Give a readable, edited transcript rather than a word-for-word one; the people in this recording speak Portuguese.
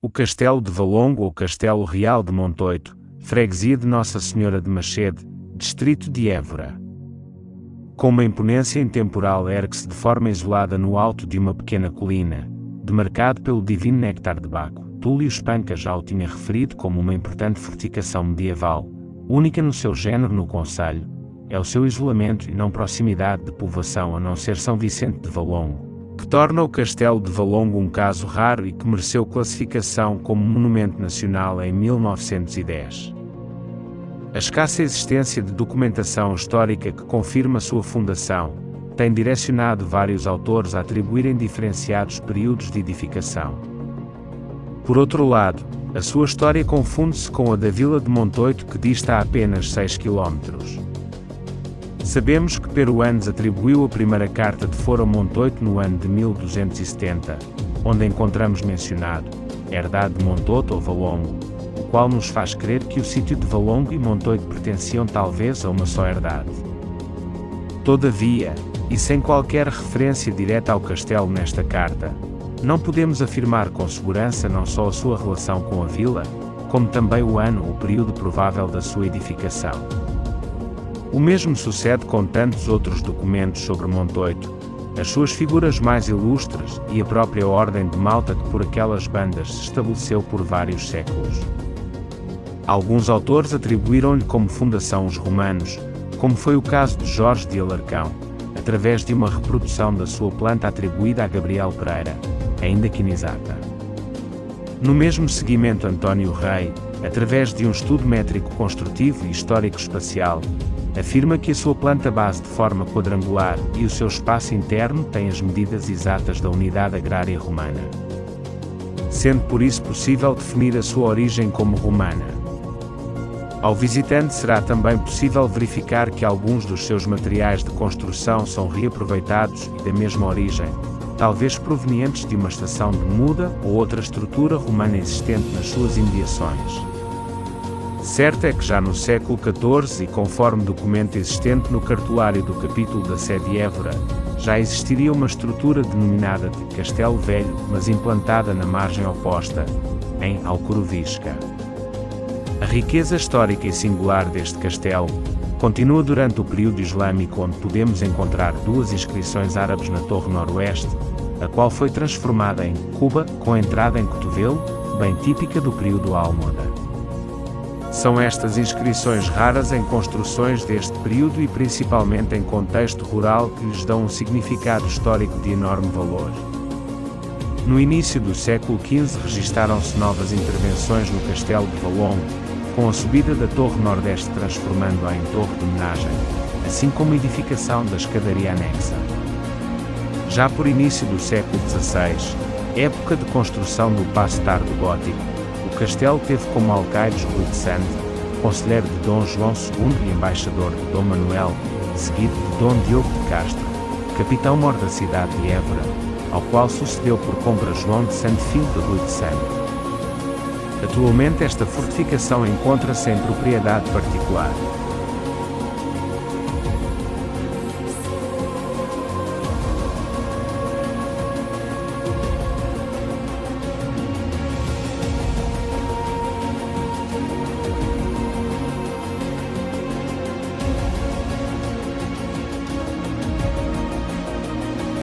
O Castelo de Valongo ou Castelo Real de Montoito, freguesia de Nossa Senhora de Machede, distrito de Évora. Com uma imponência intemporal ergue-se de forma isolada no alto de uma pequena colina, demarcado pelo divino néctar de Baco. Túlio Espanca já o tinha referido como uma importante fortificação medieval, única no seu género no concelho, é o seu isolamento e não proximidade de povoação a não ser São Vicente de Valongo, que torna o Castelo de Valongo um caso raro e que mereceu classificação como Monumento Nacional em 1910. A escassa existência de documentação histórica que confirma sua fundação tem direcionado vários autores a atribuírem diferenciados períodos de edificação. Por outro lado, a sua história confunde-se com a da Vila de Montoito, que dista a apenas 6 km. Sabemos que Peruanes atribuiu a primeira carta de Foro a Montoito no ano de 1270, onde encontramos mencionado Herdade de Montoto ou Valongo, o qual nos faz crer que o sítio de Valongo e Montoito pertenciam talvez a uma só herdade. Todavia, e sem qualquer referência direta ao castelo nesta carta, não podemos afirmar com segurança não só a sua relação com a vila, como também o ano ou período provável da sua edificação. O mesmo sucede com tantos outros documentos sobre Montoito, as suas figuras mais ilustres e a própria ordem de Malta que por aquelas bandas se estabeleceu por vários séculos. Alguns autores atribuíram-lhe como fundação os romanos, como foi o caso de Jorge de Alarcão, através de uma reprodução da sua planta atribuída a Gabriel Pereira, ainda que inexata. No mesmo seguimento, António Rei, através de um estudo métrico construtivo e histórico-espacial, afirma que a sua planta base de forma quadrangular e o seu espaço interno têm as medidas exatas da unidade agrária romana, sendo por isso possível definir a sua origem como romana. Ao visitante será também possível verificar que alguns dos seus materiais de construção são reaproveitados e da mesma origem, talvez provenientes de uma estação de muda ou outra estrutura romana existente nas suas imediações. Certo é que já no século XIV e conforme documento existente no cartuário do capítulo da Sé de Évora, já existiria uma estrutura denominada de Castelo Velho, mas implantada na margem oposta, em Alcorovisca. A riqueza histórica e singular deste castelo continua durante o período islâmico, onde podemos encontrar duas inscrições árabes na torre noroeste, a qual foi transformada em cuba com entrada em cotovelo, bem típica do período almohade. São estas inscrições raras em construções deste período e principalmente em contexto rural que lhes dão um significado histórico de enorme valor. No início do século XV registaram-se novas intervenções no Castelo de Valongo, com a subida da Torre Nordeste transformando-a em torre de homenagem, assim como a edificação da escadaria anexa. Já por início do século XVI, época de construção do Paço Tardo Gótico, o castelo teve como alcaides Rui de Sande, conselheiro de Dom João II e embaixador de Dom Manuel, seguido de Dom Diogo de Castro, capitão-mor da cidade de Évora, ao qual sucedeu por compra João de Sande, filho de Rui de Sande. Atualmente esta fortificação encontra-se em propriedade particular.